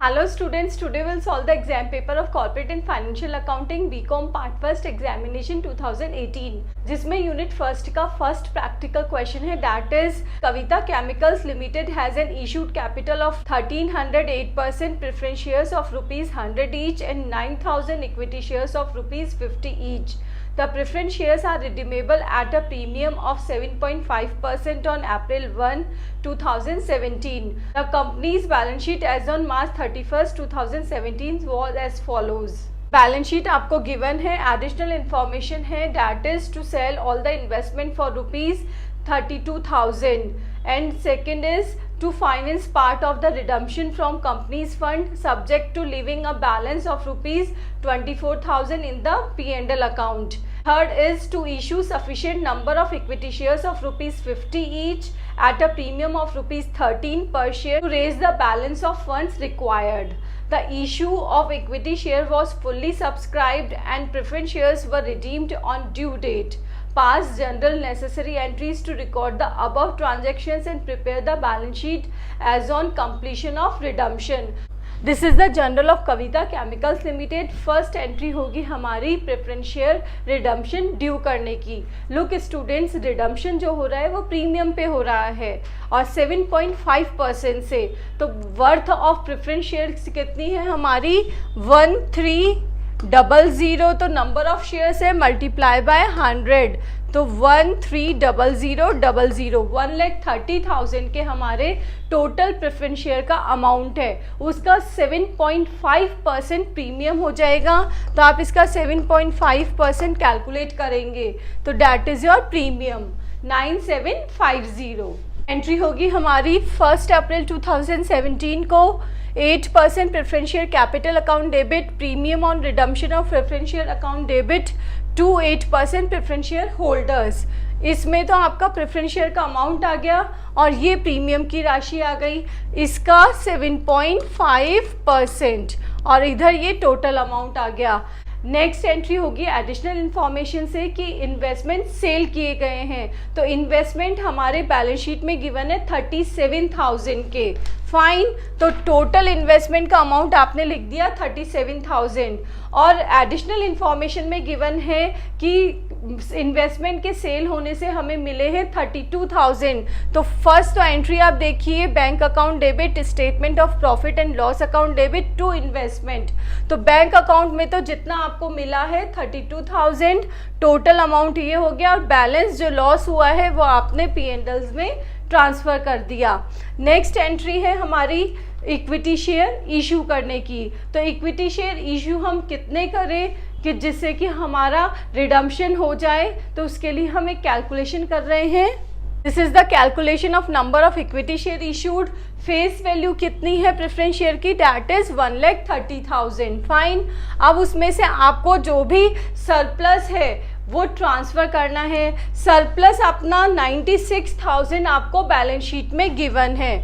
Hello students, today we'll solve the exam paper of Corporate and Financial Accounting BCom Part First Examination 2018 जिसमें unit first का first practical question है that is Kavita chemicals limited has an issued capital of 1308% preference shares of ₹100 each and 9000 equity shares of ₹50 each. The preference shares are redeemable at a premium of 7.5% on April 1, 2017. The company's balance sheet as on March 31st, 2017 was as follows. Balance sheet आपको given है, additional information है that is to sell all the investment for ₹32,000 and second is to finance part of the redemption from company's fund subject to leaving a balance of ₹24,000 in the P&L account. Third is to issue sufficient number of equity shares of ₹50 each at a premium of ₹13 per share to raise the balance of funds required. The issue of equity share was fully subscribed and preference shares were redeemed on due date. Pass general necessary entries to record the above transactions and prepare the balance sheet as on completion of redemption. This is the journal of Kavita chemicals limited. First entry होगी हमारी preference share redemption due करने की. Look students, redemption जो हो रहा है वो premium पे हो रहा है और 7.5% से. तो वर्थ ऑफ प्रेफरेंस शेयर कितनी है हमारी 1300. तो नंबर ऑफ शेयर्स है मल्टीप्लाई बाय 100 तो 130000 1,30,000 के हमारे टोटल प्रेफरेंस शेयर का अमाउंट है. उसका 7.5% प्रीमियम हो जाएगा. तो आप इसका 7.5% कैलकुलेट करेंगे तो that is your premium 9750. Entry होगी हमारी 1 अप्रैल 2017 को 8% preference share capital account debit premium on redemption of preference share account debit to 8% preference share holders. इसमें तो आपका प्रेफरेंस शेयर का अमाउंट आ गया और ये प्रीमियम की राशि आ गई. इसका 7.5% और इधर ये टोटल अमाउंट आ गया. नेक्स्ट एंट्री होगी एडिशनल इन्फॉर्मेशन से कि इन्वेस्टमेंट सेल किए गए हैं. तो इन्वेस्टमेंट हमारे बैलेंस शीट में गिवन है 37,000 के. फाइन. तो टोटल इन्वेस्टमेंट का अमाउंट आपने लिख दिया 37,000 और एडिशनल इन्फॉर्मेशन में गिवन है कि इन्वेस्टमेंट के सेल होने से हमें मिले हैं 32,000. तो फर्स्ट तो एंट्री आप देखिए bank account debit statement of profit and loss account debit to investment. तो बैंक अकाउंट में तो जितना आपको मिला है 32,000 टोटल अमाउंट ये हो गया और बैलेंस जो लॉस हुआ है वो आपने P&Ls में ट्रांसफ़र कर दिया. नेक्स्ट एंट्री है हमारी इक्विटी शेयर इशू करने की. तो इक्विटी शेयर इशू हम कितने करें कि जिससे कि हमारा रिडम्पशन हो जाए. तो उसके लिए हम एक कैलकुलेशन कर रहे हैं. This is the calculation of number of equity share issued. Face value कितनी है प्रेफरेंस शेयर की डैट इज 1,30,000. फाइन. अब उसमें से आपको जो भी सरप्लस है वो ट्रांसफ़र करना है. सरप्लस अपना 96,000 आपको बैलेंस शीट में गिवन है.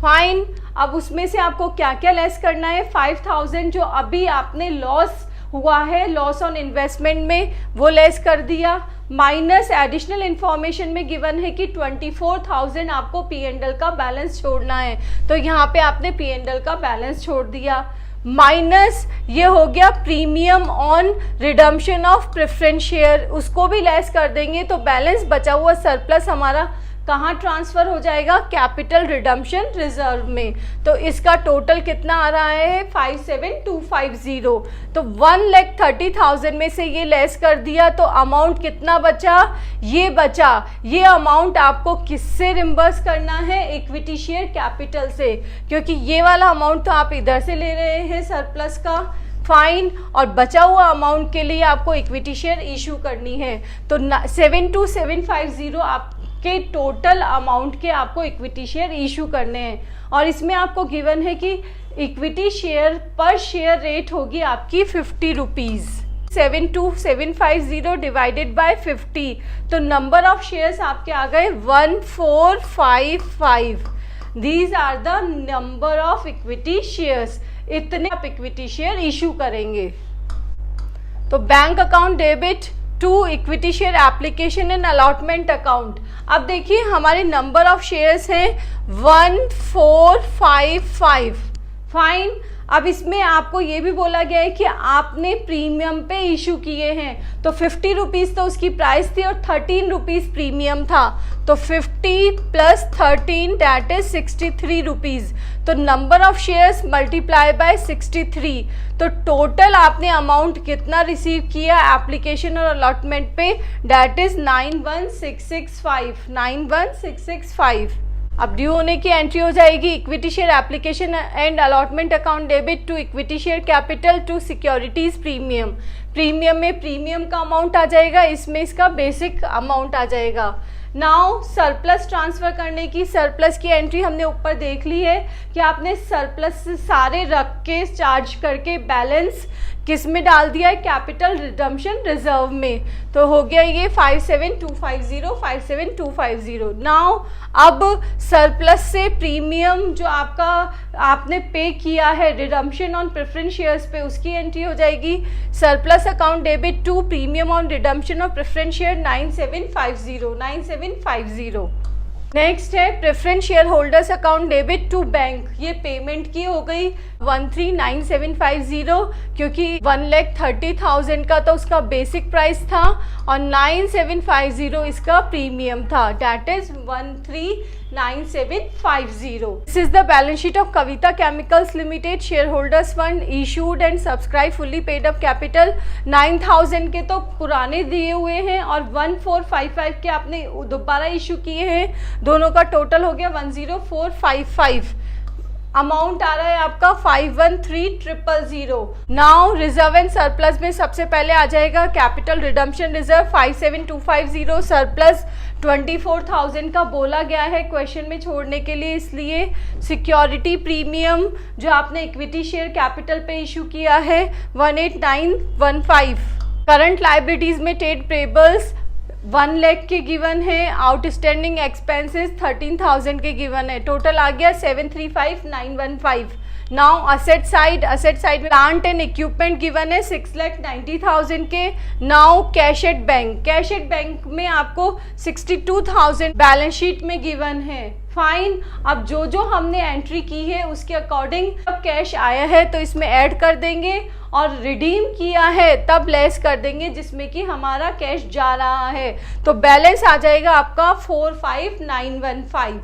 फाइन. अब उसमें से आपको क्या क्या लेस करना है 5,000 जो अभी आपने लॉस हुआ है लॉस ऑन इन्वेस्टमेंट में वो लेस कर दिया. माइनस एडिशनल इन्फॉर्मेशन में गिवन है कि 24,000 आपको P&L का बैलेंस छोड़ना है. तो यहाँ पे आपने P&L का बैलेंस छोड़ दिया. माइनस ये हो गया premium on redemption of preference share उसको भी लेस कर देंगे. तो बैलेंस बचा हुआ सरप्लस हमारा कहाँ ट्रांसफ़र हो जाएगा कैपिटल रिडम्पशन रिजर्व में. तो इसका टोटल कितना आ रहा है 57,250. तो 1,30,000 में से ये लेस कर दिया तो अमाउंट कितना बचा ये बचा. ये अमाउंट आपको किससे रिम्बर्स करना है इक्विटी शेयर कैपिटल से क्योंकि ये वाला अमाउंट तो आप इधर से ले रहे हैं सरप्लस का. फाइन. और बचा हुआ अमाउंट के लिए आपको इक्विटी शेयर इशू करनी है. तो 72,750 आप के टोटल अमाउंट के आपको इक्विटी शेयर इशू करने हैं. और इसमें आपको गिवन है कि इक्विटी शेयर पर शेयर रेट होगी आपकी ₹50. 72,750 डिवाइडेड बाय 50. तो नंबर ऑफ शेयर्स आपके आ गए 1455. These are the number of equity shares. इतने आप इक्विटी शेयर इशू करेंगे. तो bank account debit to equity share application and allotment account. अब देखिए हमारे नंबर ऑफ शेयर्स हैं 1455. फाइन. अब इसमें आपको ये भी बोला गया है कि आपने प्रीमियम पे इशू किए हैं, तो 50 रुपीज़ तो उसकी प्राइस थी और 13 रुपीज़ प्रीमियम था, तो 50 प्लस 13 दैट इज 63 रुपीज़। तो number of shares multiply by 63, तो टोटल आपने अमाउंट कितना रिसीव किया एप्लीकेशन और अलॉटमेंट पे, दैट इज 91665, 91665। अब ड्यू होने की एंट्री हो जाएगी equity share application and allotment account debit to equity share capital to securities premium. Premium में प्रीमियम का अमाउंट आ जाएगा, इसमें इसका बेसिक अमाउंट आ जाएगा। नाउ सरप्लस ट्रांसफ़र करने की, सरप्लस की एंट्री हमने ऊपर देख ली है कि आपने सरप्लस सारे रख के चार्ज करके बैलेंस किस में डाल दिया है, कैपिटल रिडम्पशन रिजर्व में, तो हो गया ये 57250, 57250। नाउ अब सरप्लस से प्रीमियम जो आपका आपने पे किया है रिडम्पशन ऑन प्रेफरेंस शेयर्स पे, उसकी एंट्री हो जाएगी surplus account debit to premium on redemption of preference share 9750, 9750। Next है preference share holders account debit to bank, ये पेमेंट की हो गई 139750, क्योंकि 1,30,000 का तो उसका बेसिक प्राइस था और 9750 इसका प्रीमियम था, that is 139750। This is the balance sheet of Kavita chemicals limited share holders fund issued and subscribe fully paid up capital. 9,000 के तो पुराने दिए हुए हैं और 1455 के आपने दोबारा इशू किए हैं, दोनों का टोटल हो गया 10455। अमाउंट आ रहा है आपका 513000। नाउ रिजर्व एंड सरप्लस में सबसे पहले आ जाएगा कैपिटल रिडम्पशन रिजर्व 57250, सरप्लस 24,000 का बोला गया है क्वेश्चन में छोड़ने के लिए, इसलिए सिक्योरिटी प्रीमियम जो आपने इक्विटी शेयर कैपिटल पे इशू किया है 18915। करंट लाइबिलिटीज में ट्रेड पेबल्स 1 लाख के गिवन है, आउटस्टैंडिंग एक्सपेंसेस 13,000 के गिवन है, टोटल आ गया 735,915। नाउ असेट साइड में प्लांट एंड इक्विपमेंट गिवन है 6,90,000 के। नाउ कैश एट बैंक में आपको 62,000 बैलेंस शीट में गिवन है। फाइन, अब जो हमने एंट्री की है उसके अकॉर्डिंग अब कैश आया है तो इसमें ऐड कर देंगे और रिडीम किया है तब लेस कर देंगे जिसमें कि हमारा कैश जा रहा है, तो बैलेंस आ जाएगा आपका 45,915।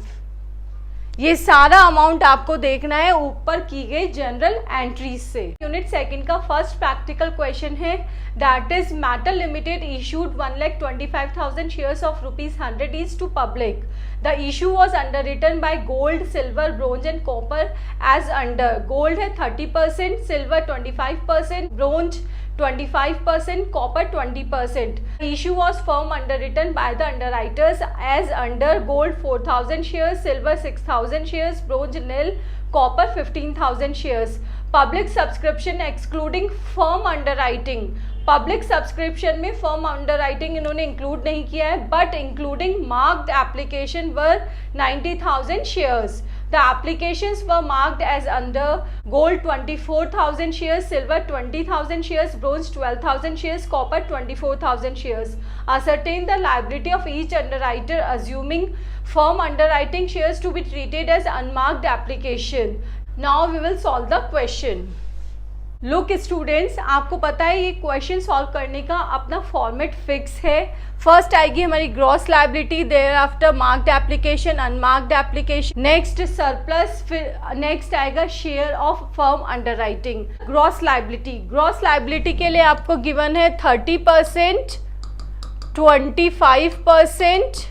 ये सारा अमाउंट आपको देखना है ऊपर की गई जनरल एंट्रीज से। यूनिट सेकंड का फर्स्ट प्रैक्टिकल क्वेश्चन है, that is Metal limited issued 1,25,000 shares of ₹100 each to public. The issue was underwritten by gold, silver, bronze and copper as under. Gold है 30%, silver 25%, bronze 25%, copper 20%. The issue was firm underwritten by the underwriters as under gold 4,000 shares, silver 6,000 shares, bronze nil, copper 15,000 shares. Public subscription excluding firm underwriting. Public subscription में firm underwriting इन्होंने include नहीं किया है, but including marked application were 90,000 shares. The applications were marked as under gold 24,000 shares, silver 20,000 shares, bronze 12,000 shares, copper 24,000 shares. Ascertain the liability of each underwriter assuming firm underwriting shares to be treated as unmarked application. Now we will solve the question. Look students, आपको पता है ये question solve करने का अपना format fix है। First आएगी हमारी gross liability, thereafter marked application, unmarked application, next surplus, फिर नेक्स्ट आएगा share of firm underwriting. Gross liability के लिए आपको गिवन है 30%, 25%,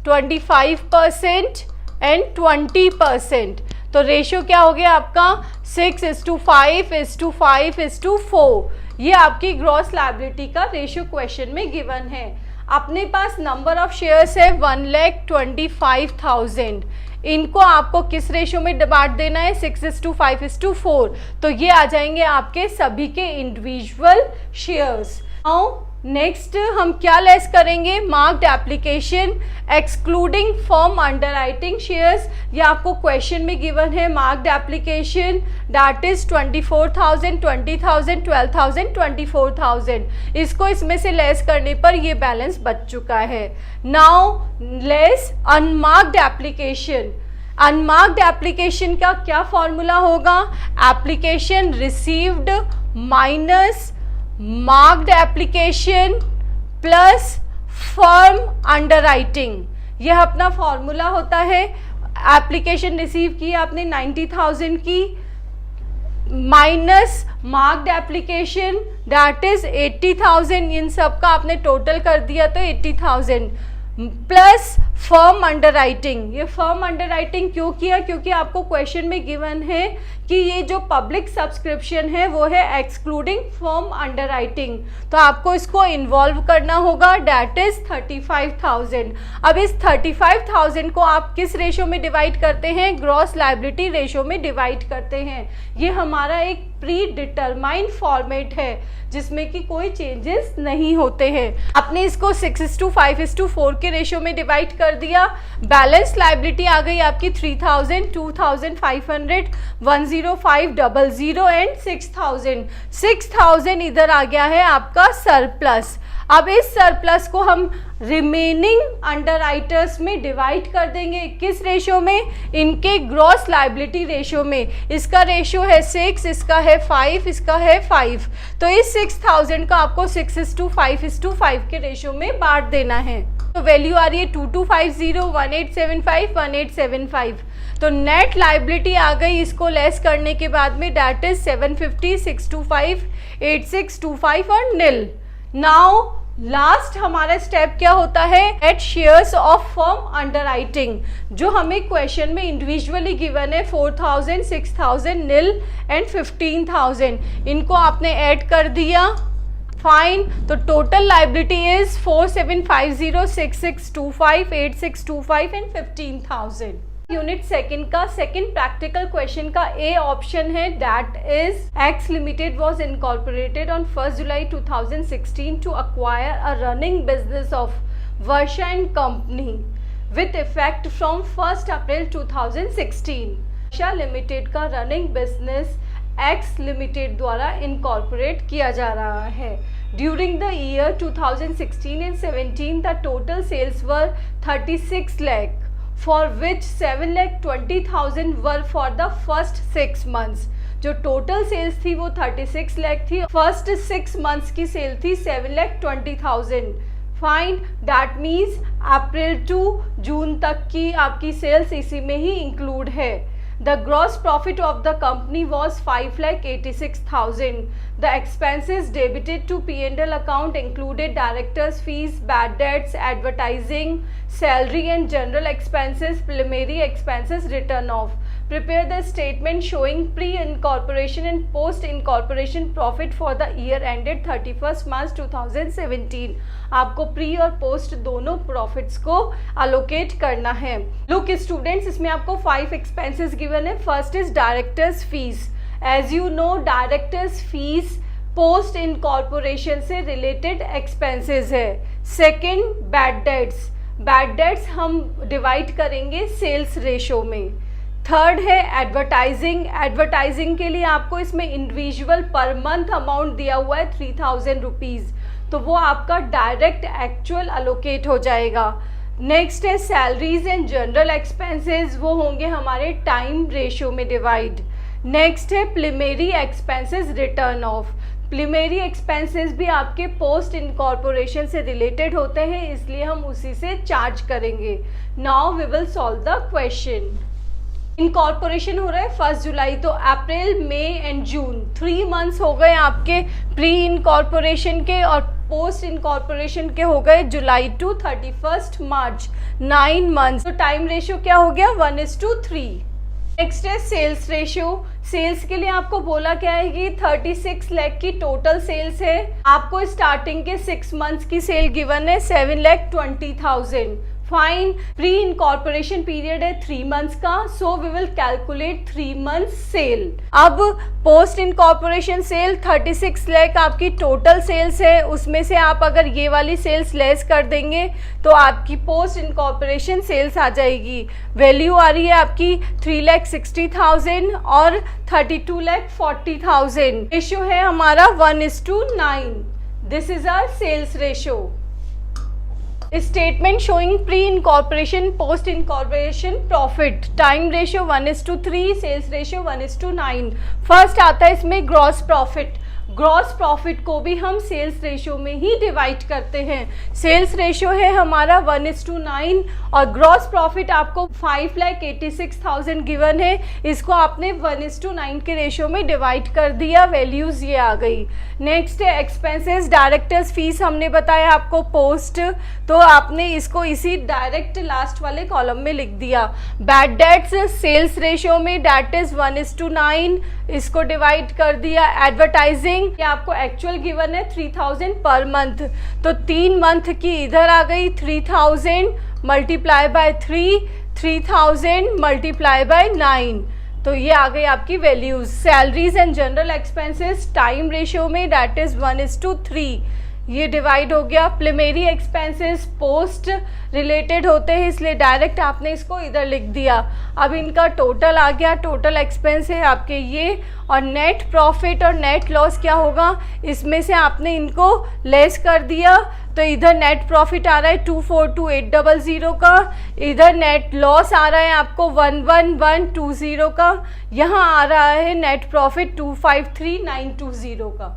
25% एंड 20%। तो रेशियो क्या हो गया आपका 6:5:5:4। ये आपकी ग्रॉस लायबिलिटी का रेशियो क्वेश्चन में गिवन है। अपने पास नंबर ऑफ शेयर्स है 1,25,000। इनको आपको किस रेशियो में बांट देना है 6:5:4। तो ये आ जाएंगे आपके सभी के इंडिविजुअल शेयर्स। नाउ नेक्स्ट हम क्या लेस करेंगे, marked application excluding firm underwriting shares. ये आपको क्वेश्चन में गिवन है मार्क्ड एप्लीकेशन दैट इज 24,000, 20,000, 12,000, 24,000। इसको इसमें से लेस करने पर ये बैलेंस बच चुका है। Now less unmarked application. Unmarked application का क्या फॉर्मूला होगा? Application received minus marked application plus firm underwriting, यह अपना फॉर्मूला होता है। एप्लीकेशन रिसीव की आपने 90,000 की, minus marked application that is 80,000, इन सब का आपने टोटल कर दिया तो 80,000 प्लस फर्म अंडरराइटिंग। ये फर्म अंडरराइटिंग क्यों किया? क्योंकि आपको क्वेश्चन में गिवन है कि ये जो पब्लिक सब्सक्रिप्शन है वो है एक्सक्लूडिंग फर्म अंडरराइटिंग, तो आपको इसको इन्वॉल्व करना होगा, डैट इज 35,000। अब इस 35,000 को आप किस रेशो में डिवाइड करते हैं? ग्रॉस लायबिलिटी रेशो में डिवाइड करते हैं। ये हमारा एक प्री डिटरमाइंड फॉर्मेट है जिसमें कि कोई चेंजेस नहीं होते हैं। आपने इसको 6:5:4 के रेशो में डिवाइड कर दिया। बैलेंस लायबिलिटी आ गई आपकी 3,000, 2,500, 10500 एंड 6,000। 6,000 इधर आ गया है आपका सरप्लस। अब इस सरप्लस को हम रिमेनिंग अंडरराइटर्स में डिवाइड कर देंगे, किस रेशो में? इनके ग्रॉस लायबिलिटी रेशो में। इसका रेशो है 6, इसका है 5, इसका है 5, तो इस 6,000 का आपको 6:5:5 के रेशो में बांट देना है। तो वैल्यू आ रही है 2250, 1875, 1875। तो नेट लायबिलिटी आ गई इसको लेस करने के बाद में, डैट इज 750, 625, 8625 और नील। नाउ लास्ट हमारा स्टेप क्या होता है? At shares of firm underwriting, जो हमें क्वेश्चन में इंडिविजुअली गिवन है 4,000, 6,000, नील एंड 15,000, इनको आपने ऐड कर दिया। फाइन, तो total liability is 4750, 6625, 8625 and 15,000। Unit second का सेकंड प्रैक्टिकल क्वेश्चन का ए ऑप्शन है, that is X limited was incorporated on 1 July 2016 to acquire a running business of Varsha and company with effect from 1 April 2016। Varsha limited का running business X limited द्वारा incorporate किया जा रहा है। During the year 2016 and 17 the total sales were 36 lakh, for which 7,20,000 were for the first 6 months। जो total sales थी वो 36 लाख थी, फर्स्ट 6 मंथ्स की सेल थी 7,20,000। Fine, that means April to June तक की आपकी सेल्स इसी में ही इंक्लूड है। The gross profit of the company was 5,86,000. The expenses debited to P&L account included directors' fees, bad debts, advertising, salary and general expenses, preliminary expenses written off. Prepare the statement showing pre-incorporation and post-incorporation profit for the year ended 31st March 2017. आपको pre और post दोनों profits को allocate करना है। Look students, इसमें आपको 5 expenses given है। First is directors fees. As you know, directors fees post incorporation से रिलेटेड एक्सपेंसेस है। Second, bad debts. Bad debts हम डिवाइड करेंगे सेल्स रेशो में। थर्ड है एडवर्टाइजिंग। एडवर्टाइजिंग के लिए आपको इसमें इंडिविजुअल पर मंथ अमाउंट दिया हुआ है 3,000 रुपीज़, तो वो आपका डायरेक्ट एक्चुअल अलोकेट हो जाएगा। नेक्स्ट है सैलरीज एंड जनरल एक्सपेंसेस, वो होंगे हमारे टाइम रेशियो में डिवाइड। नेक्स्ट है preliminary expenses return of. Preliminary expenses भी आपके पोस्ट इनकॉर्पोरेशन से रिलेटेड होते हैं, इसलिए हम उसी से चार्ज करेंगे। Now we will solve the question. Incorporation हो रहा है 1 जुलाई, तो अप्रैल, मई एंड जून 3 मंथ्स हो गए आपके प्री इनकॉर्पोरेशन के, और पोस्ट इनकॉर्पोरेशन के हो गए जुलाई टू 31st मार्च, 9 मंथ्स। तो टाइम रेशियो क्या हो गया? 1:3। नेक्स्ट है सेल्स रेशियो। सेल्स के लिए आपको बोला क्या है कि 36 लाख की टोटल सेल्स है। आपको स्टार्टिंग के 6 मंथ्स की सेल गिवन है 7,20,000। फाइन, प्री इनकॉर्पोरेशन पीरियड है 3 मंथ्स का, so we will calculate 3 months sale. अब पोस्ट इनकॉर्पोरेशन सेल 36 लाख आपकी टोटल सेल्स है, उसमें से आप अगर ये वाली सेल्स लेस कर देंगे तो आपकी पोस्ट इनकॉर्पोरेशन सेल्स आ जाएगी। वैल्यू आ रही है आपकी 3,60,000 और 32,40,000। रेशियो है हमारा 1:9। This is our sales ratio. Statement showing pre-incorporation, post-incorporation profit. Time ratio 1:3, sales ratio 1:9. First आता है इसमें ग्रॉस प्रॉफिट. ग्रॉस प्रॉफिट को भी हम सेल्स रेशियो में ही डिवाइड करते हैं. सेल्स रेशियो है हमारा 1:9 और ग्रॉस प्रॉफिट आपको 5,86,000 गिवन है. इसको आपने 1:9 के रेशियो में डिवाइड कर दिया. वैल्यूज़ ये आ गई. नेक्स्ट है एक्सपेंसेस. डायरेक्टर्स फीस हमने बताया आपको पोस्ट, तो आपने इसको इसी डायरेक्ट लास्ट वाले कॉलम में लिख दिया. बैड डेट्स सेल्स रेशियो में दैट इज 1:9, इसको डिवाइड कर दिया. एडवर्टाइजिंग ये आपको एक्चुअल गिवन है 3,000 पर मंथ, तो 3 मंथ की इधर आ गई. 3,000 मल्टीप्लाई बाय 3, 3,000 मल्टीप्लाई बाय 9, तो ये आ गई आपकी values. Salaries and general expenses time ratio में दैट इज 1:3, ये डिवाइड हो गया. प्रिलिमिनरी एक्सपेंसेस पोस्ट रिलेटेड होते हैं इसलिए डायरेक्ट आपने इसको इधर लिख दिया. अब इनका टोटल आ गया. टोटल एक्सपेंस है आपके ये, और नेट प्रॉफिट और नेट लॉस क्या होगा, इसमें से आपने इनको लेस कर दिया. तो इधर नेट प्रॉफिट आ रहा है 242,800 का, इधर नेट लॉस आ रहा है आपको 111,220 का, यहाँ आ रहा है नेट प्रॉफिट 253,920 का.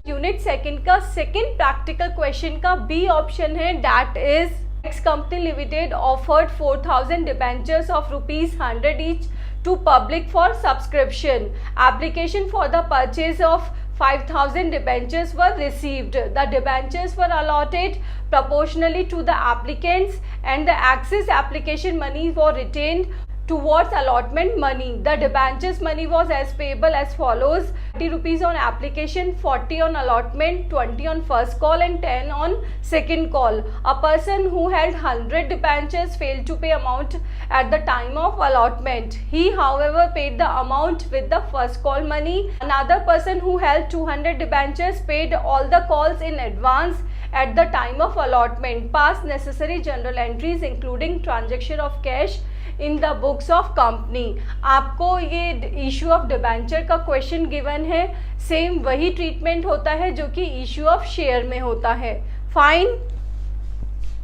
यूनिट सेकंड का सेकंड प्रैक्टिकल क्वेश्चन का बी ऑप्शन है. That is x company limited offered 4,000 debentures of ₹100 each to public for subscription. Application for the purchase of 5,000 debentures were received. The debentures were allotted proportionally to the applicants and the excess application money was retained towards allotment money. The debentures money was as payable as follows: 30 rupees on application, 40 on allotment, 20 on first call and 10 on second call. A person who held 100 debentures failed to pay amount at the time of allotment. He however paid the amount with the first call money. Another person who held 200 debentures paid all the calls in advance at the time of allotment. Passed necessary journal entries including transaction of cash in the books of company. आपको ये issue of debenture का question given है. Same वही treatment होता है जो कि issue of share में होता है. Fine.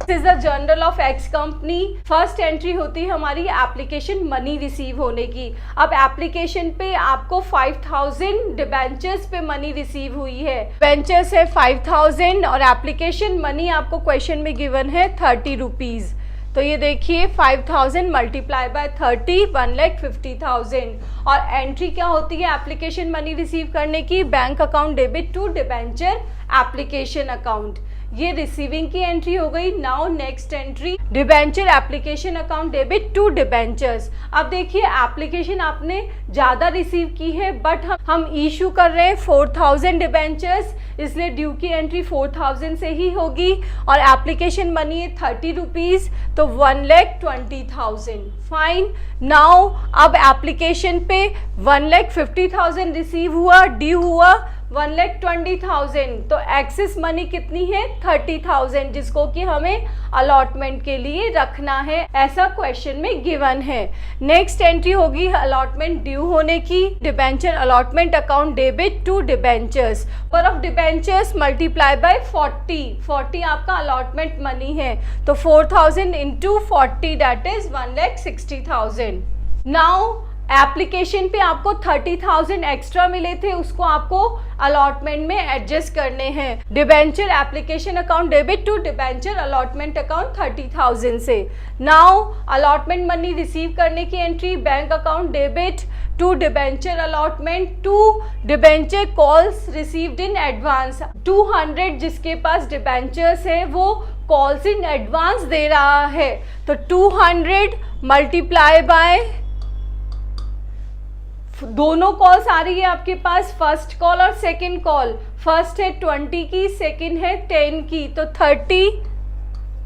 This is the journal of x company. First entry होती है हमारी एप्लीकेशन मनी रिसीव होने की. अब एप्लीकेशन पे आपको 5,000 डिबेंचर्स पे मनी रिसीव हुई है. डिबेंचर्स है 5,000 और एप्लीकेशन मनी आपको क्वेश्चन में गिवन है 30 रुपीज़. तो ये देखिए 5,000 मल्टीप्लाई बाय 30, 1,50,000. और एंट्री क्या होती है एप्लीकेशन मनी रिसीव करने की? Bank account debit to debenture application account. ये रिसीविंग की एंट्री हो गई. Now next entry debenture application account debit to debentures. अब देखिए एप्लीकेशन आपने ज़्यादा रिसीव की है बट हम इशू कर रहे हैं 4,000 डिबेंचर्स, इसलिए ड्यू की एंट्री 4,000 से ही होगी. और एप्लीकेशन मनी है 30 रुपीज़, तो 1,20,000. फाइन. नाउ अब एप्लीकेशन पे 1,50,000 रिसीव हुआ, ड्यू हुआ 1,20,000. तो एक्सेस मनी कितनी है? 30,000, जिसको कि हमें अलॉटमेंट के लिए रखना है, ऐसा क्वेश्चन में गिवन है. नेक्स्ट एंट्री होगी अलॉटमेंट ड्यू होने की. Debenture allotment account debit to debentures. Par of debentures multiply by 40 आपका अलॉटमेंट मनी है, तो 4,000 into 40 that is 1,60,000. Now application पे आपको 30,000 एक्स्ट्रा मिले थे, उसको आपको अलॉटमेंट में एडजस्ट करने हैं. Debenture application account debit to debenture allotment account 30,000 से. नाउ अलॉटमेंट मनी रिसीव करने की entry bank account debit to debenture allotment to debenture calls received in advance. 200 जिसके पास डिबेंचर्स है वो कॉल्स इन एडवांस दे रहा है, तो 200 मल्टीप्लाई बाय दोनों कॉल्स आ रही है आपके पास, फर्स्ट कॉल और सेकंड कॉल. फर्स्ट है 20 की, सेकंड है 10 की, तो 30,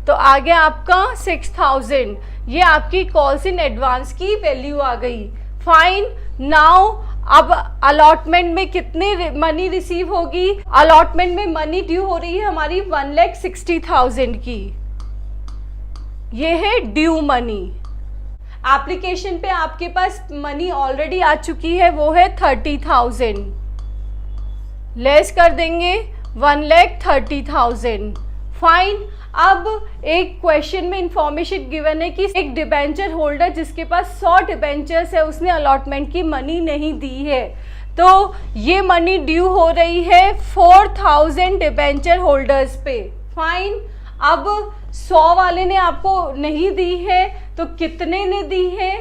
तो आ गया आपका 6,000. ये आपकी कॉल्स इन एडवांस की वैल्यू आ गई. फाइन. नाउ अब अलॉटमेंट में कितने मनी रिसीव होगी? अलॉटमेंट में मनी ड्यू हो रही है हमारी 1,60,000 की, ये है ड्यू मनी. एप्लीकेशन पे आपके पास मनी ऑलरेडी आ चुकी है, वो है 30,000. लेस कर देंगे 1,30,000. फाइन। अब एक क्वेश्चन में इंफॉर्मेशन गिवन है कि एक डिबेंचर होल्डर जिसके पास 100 डिबेंचर्स है, उसने अलॉटमेंट की मनी नहीं दी है, तो ये मनी ड्यू हो रही है 4000 डिबेंचर होल्डर्स पे। फाइन। अब 100 वाले ने आपको नहीं दी है, तो कितने ने दी है?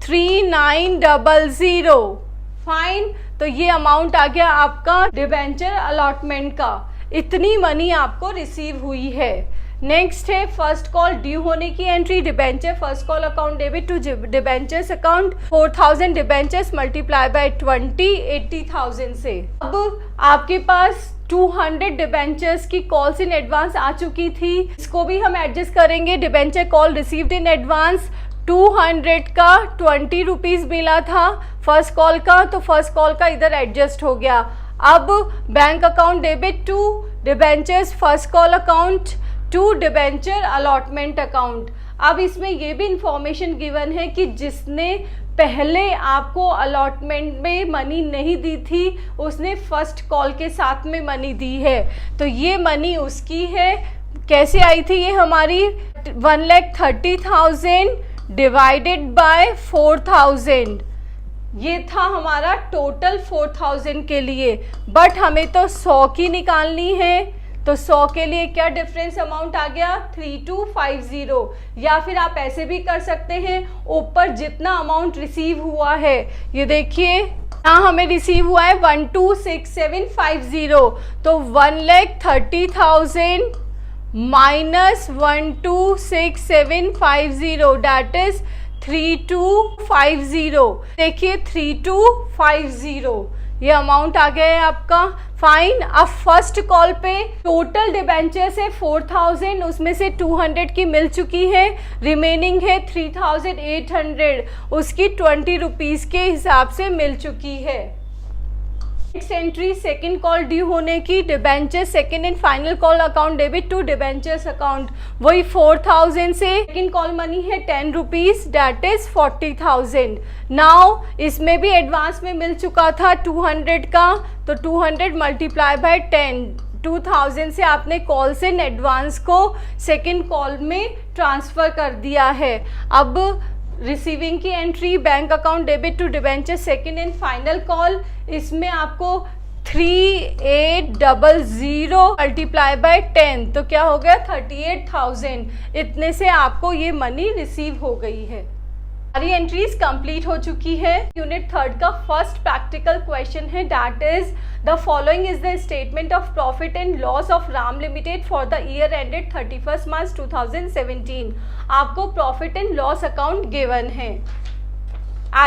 3900। फाइन। तो ये अमाउंट आ गया आपका डिबेंचर अलॉटमेंट का, इतनी मनी आपको रिसीव हुई है। नेक्स्ट है फर्स्ट कॉल ड्यू होने की entry, debenture first call account debit to debentures account 4000 debentures multiply by 20 80,000 से। अब आपके पास 200 डिबेंचर्स की कॉल्स इन एडवांस आ चुकी थी, इसको भी हम एडजस्ट करेंगे। Debenture call received in advance 200 का 20 रुपीज़ मिला था फर्स्ट कॉल का, तो फर्स्ट कॉल का इधर एडजस्ट हो गया। अब bank account debit to debentures first call account to debenture allotment account. अब इसमें ये भी इंफॉर्मेशन गिवन है कि जिसने पहले आपको अलॉटमेंट में मनी नहीं दी थी, उसने फर्स्ट कॉल के साथ में मनी दी है, तो ये मनी उसकी है। कैसे आई थी ये हमारी? 1,30,000 डिवाइडेड बाय 4000, ये था हमारा टोटल 4000 के लिए, बट हमें तो 100 की निकालनी है, तो 100 के लिए क्या डिफरेंस अमाउंट आ गया? 3250। या फिर आप ऐसे भी कर सकते हैं, ऊपर जितना अमाउंट रिसीव हुआ है, ये देखिए यहाँ हमें रिसीव हुआ है 126750, तो 1,30,000 माइनस 126750 डैट इज 3250। देखिए 3250 ये अमाउंट आ गया है आपका। फाइन। अब फर्स्ट कॉल पे टोटल डिबेंचर्स है 4000, उसमें से 200 की मिल चुकी है, रिमेनिंग है 3800, उसकी 20 रुपीज़ के हिसाब से मिल चुकी है। Next entry second call due होने की, debenture second and final call account debit to debentures account, वही 4000 से सेकंड कॉल मनी है 10 रुपीज़ डैट इज 40,000। नाउ इसमें भी एडवांस में मिल चुका था 200 का, तो 200 मल्टीप्लाई बाय 10, 2000 से आपने कॉल से एडवांस को सेकंड कॉल में ट्रांसफ़र कर दिया है। अब रिसीविंग की entry bank account debit to debenture second and final call, इसमें आपको 3800 मल्टीप्लाई बाय 10, तो क्या हो गया? 38,000। इतने से आपको ये मनी रिसीव हो गई है। सारी एंट्रीज कंप्लीट हो चुकी है। यूनिट थर्ड का फर्स्ट प्रैक्टिकल क्वेश्चन है, that is the following is the statement of profit and loss of Ram limited for the year ended 31 March 2017। आपको profit and loss account given है।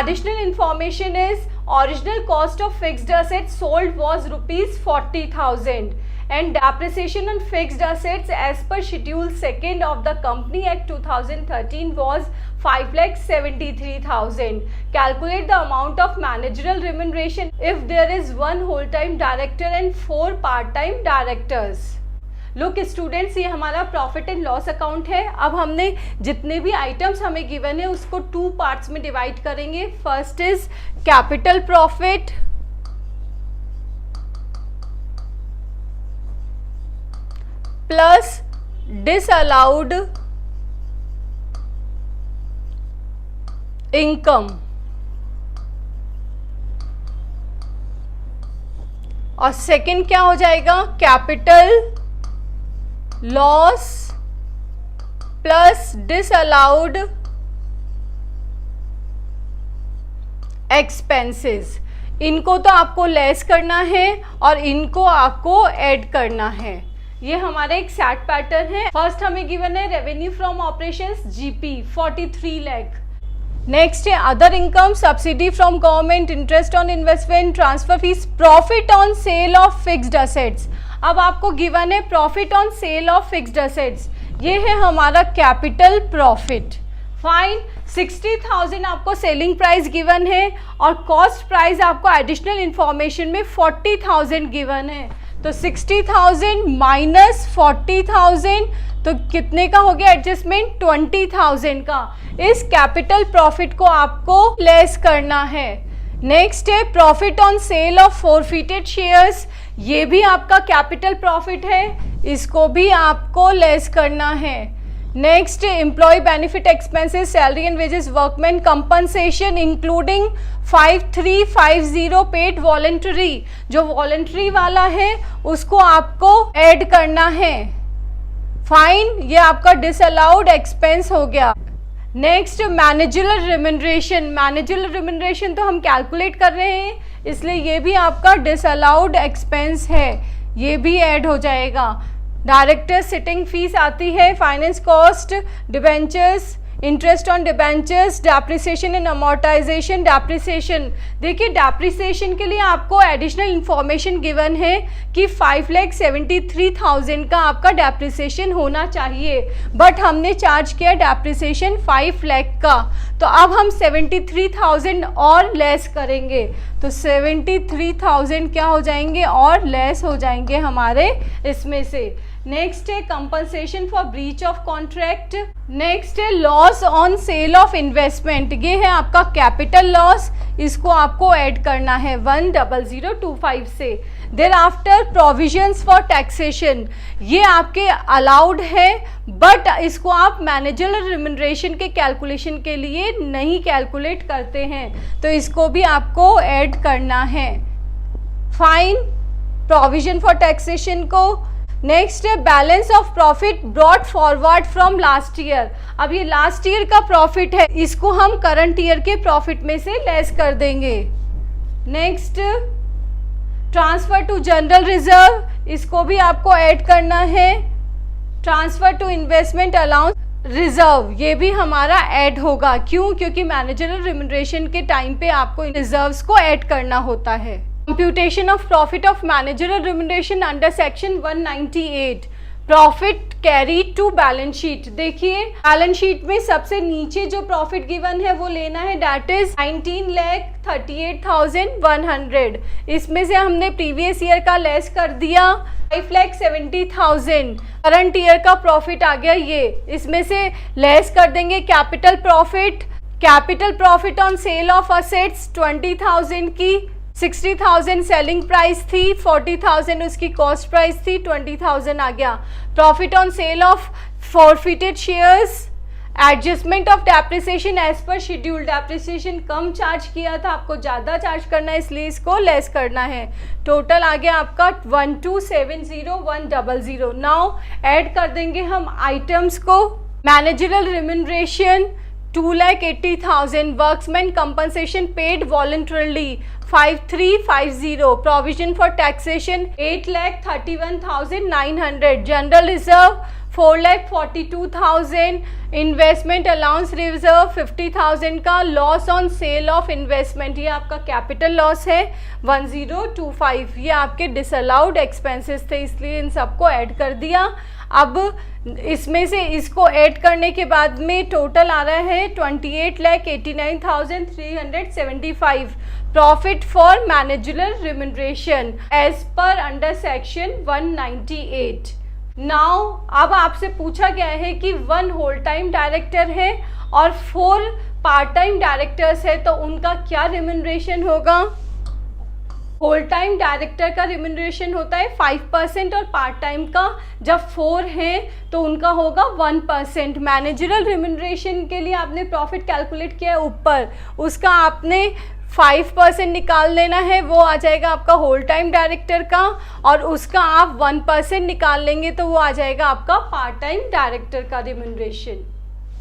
Additional information is original cost of fixed assets sold was ₹40,000 and depreciation on fixed assets as per schedule 2nd of the Company Act 2013 was 5,73,000. Calculate the amount of managerial remuneration if there is 1 whole-time director and 4 part-time directors. Look students, ये हमारा profit and loss account है। अब हमने जितने भी items हमें given है उसको 2 पार्ट्स में डिवाइड करेंगे। First is capital profit, plus disallowed income, और सेकंड क्या हो जाएगा? Capital loss plus disallowed expenses. इनको तो आपको लेस करना है और इनको आपको ऐड करना है। ये हमारा एक सेट पैटर्न है। फर्स्ट हमें गिवन है revenue from operations GP 43 lakh. Next है other income, subsidy from government, interest on investment, transfer fees, profit on sale of fixed assets. अब आपको गिवन है profit on sale of fixed assets, ये है हमारा कैपिटल प्रॉफिट। फाइन। 60,000 आपको selling price given है और कॉस्ट प्राइस आपको एडिशनल इंफॉर्मेशन में 40,000 गिवन है, तो 60,000 माइनस 40,000, तो कितने का हो गया एडजस्टमेंट? 20,000 का। इस कैपिटल प्रॉफिट को आपको लेस करना है। नेक्स्ट है profit on sale of forfeited shares, ये भी आपका कैपिटल प्रॉफिट है, इसको भी आपको लेस करना है। Next employ benefit expenses, salary and wages, workman compensation including 5350 paid voluntary, जो वॉलंटरी वाला है उसको आपको ऐड करना है। फाइन, ये आपका डिसअलाउड एक्सपेंस हो गया। Next managerial remuneration, managerial remuneration तो हम कैलकुलेट कर रहे हैं, इसलिए ये भी आपका डिसअलाउड एक्सपेंस है, ये भी ऐड हो जाएगा। डायरेक्टर सिटिंग फीस आती है, finance cost, debentures, interest on debentures, depreciation and amortisation. Depreciation, देखिए डेप्रिसिएशन के लिए आपको एडिशनल इंफॉर्मेशन गिवन है कि 5,73,000 का आपका डेप्रिसिएशन होना चाहिए, बट हमने चार्ज किया डेप्रिसिएशन 5 लाख का, तो अब हम 73,000 और लेस करेंगे, तो 73,000 क्या हो जाएंगे और लेस हो जाएंगे हमारे इसमें से। नेक्स्ट है compensation for breach of contract. Next है loss on sale of investment, ये है आपका कैपिटल लॉस, इसको आपको ऐड करना है 10025 से। Thereafter provisions for taxation, ये आपके अलाउड है, बट इसको आप मैनेजरल रिम्यूनरेशन के कैलकुलेशन के लिए नहीं कैलकुलेट करते हैं, तो इसको भी आपको ऐड करना है। फाइन, प्रोविजन फॉर टैक्सेशन को। नेक्स्ट है balance of profit brought forward from last year, अब ये लास्ट ईयर का प्रॉफिट है, इसको हम करंट ईयर के प्रॉफिट में से लेस कर देंगे। Next transfer to general reserve, इसको भी आपको ऐड करना है। Transfer to investment allowance reserve, ये भी हमारा ऐड होगा, क्यों? क्योंकि मैनेजरल रिम्यूनरेशन के टाइम पे आपको रिजर्व्स को ऐड करना होता है। Computation of profit of managerial remuneration under section 198, profit carry to balance sheet. देखिए बैलेंस शीट में सबसे नीचे जो प्रॉफिट गिवन है वो लेना है, दैट इज 19,38,100, इसमें से हमने प्रीवियस ईयर का लेस कर दिया 5,70,000, करंट ईयर का प्रॉफिट आ गया ये, इसमें से लेस कर देंगे capital profit. Capital profit on sale of assets 20,000 की, 60,000 सेलिंग प्राइस थी, 40,000 उसकी कॉस्ट प्राइस थी, 20,000 आ गया। Profit on sale of forfeited shares, adjustment of depreciation as per schedule, depreciation कम चार्ज किया था, आपको ज़्यादा चार्ज करना है, इसलिए इसको लेस करना है। टोटल आ गया आपका 12,70,100। नाउ ऐड कर देंगे हम आइटम्स को। Managerial remuneration 2,80,000, workmen compensation paid voluntarily 5350, provision for taxation 8,31,900, general reserve 4,42,000, investment allowance reserve 50,000 का, loss on sale of investment, ये आपका कैपिटल लॉस है 1025, ये आपके डिसअलाउड एक्सपेंसेस थे, इसलिए इन सबको ऐड कर दिया। अब इसमें से इसको ऐड करने के बाद में टोटल आ रहा है 28,89,375, profit for managerial remuneration as per under section 198। Now अब आपसे पूछा गया है कि 1 होल टाइम डायरेक्टर है और 4 पार्ट टाइम डायरेक्टर्स है, तो उनका क्या रिम्यूनरेशन होगा? होल टाइम डायरेक्टर का रिम्यूनरेशन होता है 5% और पार्ट टाइम का जब 4 हैं तो उनका होगा 1%। मैनेजरल रिम्यूनरेशन के लिए आपने प्रॉफिट कैलकुलेट किया है ऊपर, उसका आपने 5% निकाल लेना है, वो आ जाएगा आपका होल टाइम डायरेक्टर का, और उसका आप 1% निकाल लेंगे तो वो आ जाएगा आपका पार्ट टाइम डायरेक्टर का रिम्यूनरेशन।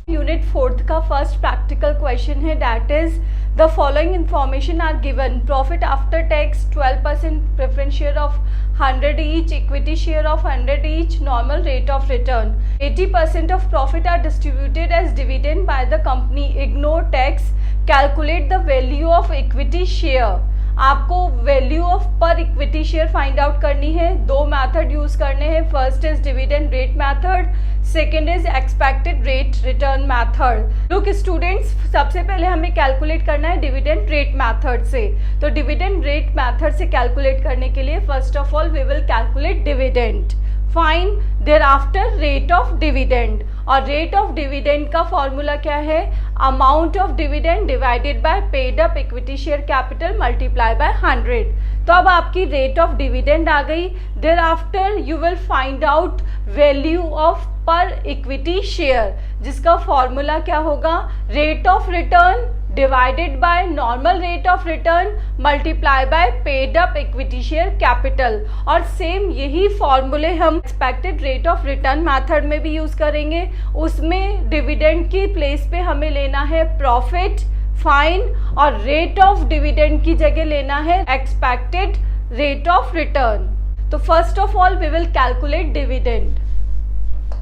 यूनिट 4 का फर्स्ट प्रैक्टिकल क्वेश्चन है, that is the following information are given, profit after tax 12%, preference share of 100 each, equity share of 100 each, normal rate of return, 80% of profit are distributed as dividend by the company, ignore tax, calculate the value of equity share। आपको value of per equity share find out करनी है, 2 method use करने हैं, first is dividend rate method, second is expected rate return method. Look students, सबसे पहले हमें calculate करना है डिविडेंड रेट मेथड से, तो डिविडेंड रेट मेथड से कैलकुलेट करने के लिए first of all we will calculate dividend. Find thereafter rate of dividend. और रेट ऑफ डिविडेंड का फॉर्मूला क्या है? Amount of dividend divided by paid up equity share capital multiply by 100। तो अब आपकी रेट ऑफ डिविडेंड आ गई। Thereafter you will find out value of per equity share, जिसका फॉर्मूला क्या होगा? Rate of return divided by normal rate of return multiply by paid up equity share capital. और same यही फॉर्मूले हम expected rate of return method में भी use करेंगे। उसमें डिविडेंड की प्लेस पे हमें लेना है प्रॉफिट, फाइन, और रेट ऑफ डिविडेंड की जगह लेना है एक्सपेक्टेड रेट ऑफ रिटर्न। तो first of all we will calculate dividend.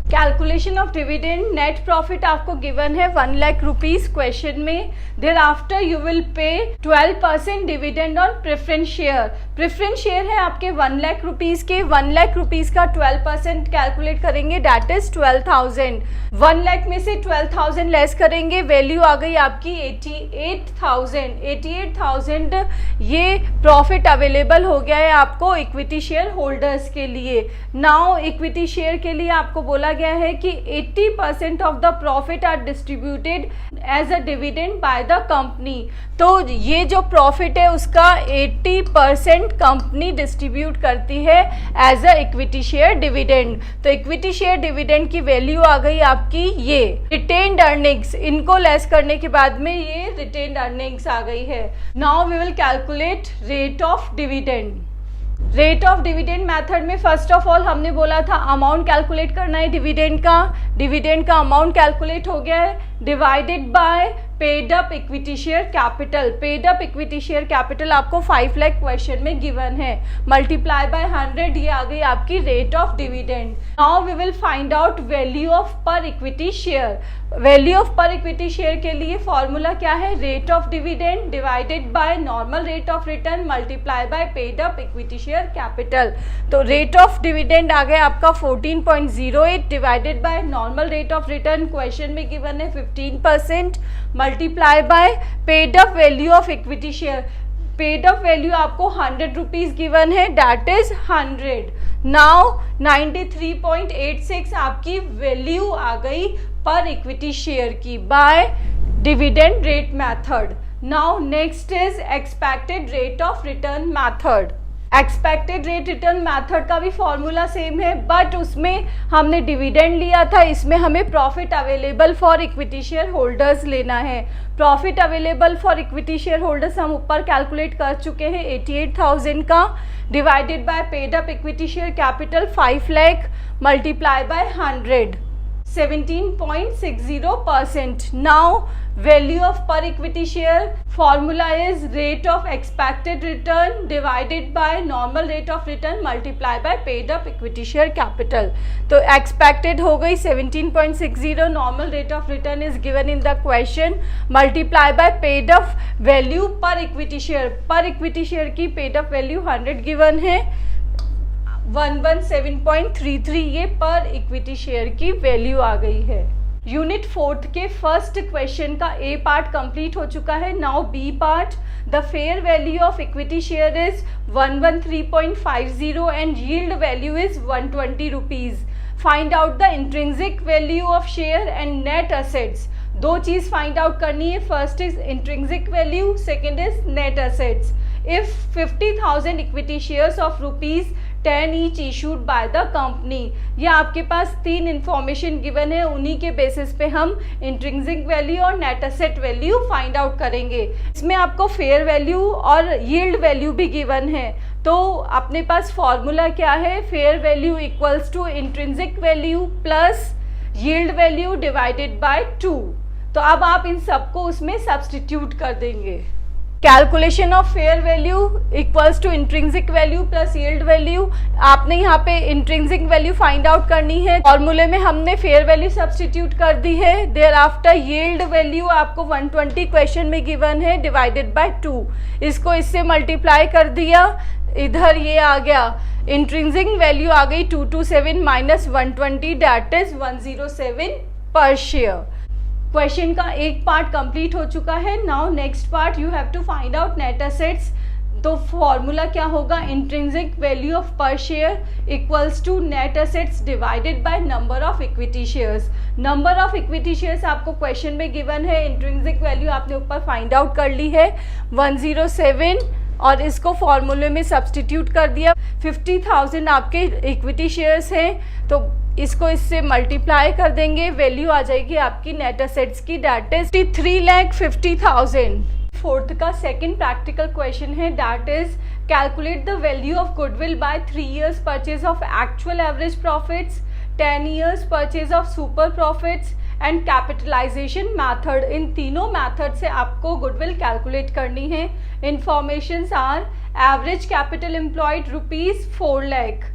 Calculation of dividend, net profit आपको गिवन है 1 लाख रुपीज क्वेश्चन में। Thereafter you will pay 12% dividend on preference share. Preference share है आपके 1 लाख रुपीज के, 1 lakh rupees का 12% calculate करेंगे, that is 12,000। 1 lakh में से 12,000 लेस करेंगे, वैल्यू आ गई आपकी 88,000। 88,000 ये प्रॉफिट अवेलेबल हो गया है आपको इक्विटी शेयर होल्डर्स के लिए। नाउ इक्विटी शेयर के लिए आपको बोला गया है कि 80% of the profit are distributed as a dividend by the company. तो ये जो प्रॉफिट है उसका 80% कंपनी डिस्ट्रीब्यूट करती है as a equity share dividend. तो इक्विटी शेयर डिविडेंड की वैल्यू आ गई आपकी ये रिटेन्ड अर्निंग्स, इनको लेस करने के बाद में ये रिटेन्ड अर्निंग्स आ गई है। Now we will calculate rate of dividend. Rate of dividend method में फर्स्ट ऑफ ऑल हमने बोला था अमाउंट कैलकुलेट करना है डिविडेंड का अमाउंट कैलकुलेट हो गया है, divided by paid up equity share capital. Paid up equity share capital आपको 5 लाख क्वेश्चन में गिवन है, मल्टीप्लाई बाय 100, ये आ गई आपकी rate of dividend. Now we will find out value of per equity share. Value of per equity share के लिए formula क्या है? Rate of dividend divided by normal rate of return multiply by paid up equity share capital. तो rate of dividend आ गया आपका 14.08 divided by normal rate of return question में given है 15% multiply by paid up value of equity share. Paid up value आपको 100 rupees given है, that is 100। Now 93.86 आपकी value आ गई पर इक्विटी शेयर की by dividend rate method. Now next is expected rate of return method. Expected rate return method का भी formula same है, but उसमें हमने डिविडेंड लिया था, इसमें हमें profit available for equity share holders लेना है। Profit available for equity share holders हम ऊपर कैलकुलेट कर चुके हैं 88,000 का, divided by paid up equity share capital 5 lakh multiply by 100, 17.60%. Now value of per equity share formula is rate of expected return divided by normal rate of return multiply by paid up equity share capital. तो expected हो गई 17.60, normal rate of return is given in the question, multiply by paid up value per equity share. Per equity share की paid up value 100 given है, 117.33 ये पर equity share की value आ गई है। यूनिट 4 के फर्स्ट क्वेश्चन का ए पार्ट कंप्लीट हो चुका है। Now B part, the fair value of equity share is 113.50 and yield value is 120 rupees. Find out the intrinsic value of share and net assets. दो चीज फाइंड आउट करनी है, first is intrinsic value, second is net assets. If 50,000 equity shares of ₹10 each issued by the company, ये आपके पास 3 information given है, उन्हीं के basis पे हम इंट्रिंसिक वैल्यू और net asset value find out करेंगे। इसमें आपको फेयर वैल्यू और यील्ड वैल्यू भी गिवन है, तो अपने पास फॉर्मूला क्या है? Fair value equals to intrinsic value plus yield value divided by 2। तो अब आप इन सबको उसमें सब्सटीट्यूट कर देंगे। Calculation of fair value equals to intrinsic value plus yield value. आपने यहाँ पे इंट्रिंसिक वैल्यू फाइंड आउट करनी है, फॉर्मूले में हमने फेयर वैल्यू सब्सटीट्यूट कर दी है। देयर आफ्टर यील्ड वैल्यू आपको 120 क्वेश्चन में गिवन है डिवाइडेड बाय 2, इसको इससे मल्टीप्लाई कर दिया, इधर ये आ गया, इंट्रिंसिक वैल्यू आ गई 227 माइनस 120 दैट इज 107 पर शेयर। क्वेश्चन का एक पार्ट कंप्लीट हो चुका है। Now next part, you have to find out net assets. तो फॉर्मूला क्या होगा, intrinsic value of per share equals to net assets divided by number of equity shares. Number of equity shares आपको question में given है, intrinsic value आपने ऊपर find out कर ली है 107 और इसको फॉर्मूले में सब्सटीट्यूट कर दिया। 50,000 आपके इक्विटी शेयर्स हैं तो इसको इससे मल्टीप्लाई कर देंगे, वैल्यू आ जाएगी आपकी नेट एसेट्स की, दैट इज 3,50,000। फोर्थ का सेकंड प्रैक्टिकल क्वेश्चन है, that is calculate the value of goodwill by 3 years purchase of actual average profits, 10 years purchase of super profits and capitalization method. इन तीनों method से आपको goodwill calculate करनी है। Informations are average capital employed ₹4 lakh,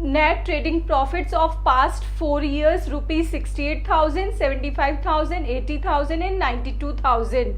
net trading profits of past 4 years ₹68,000, 75,000, 80,000 and 92,000.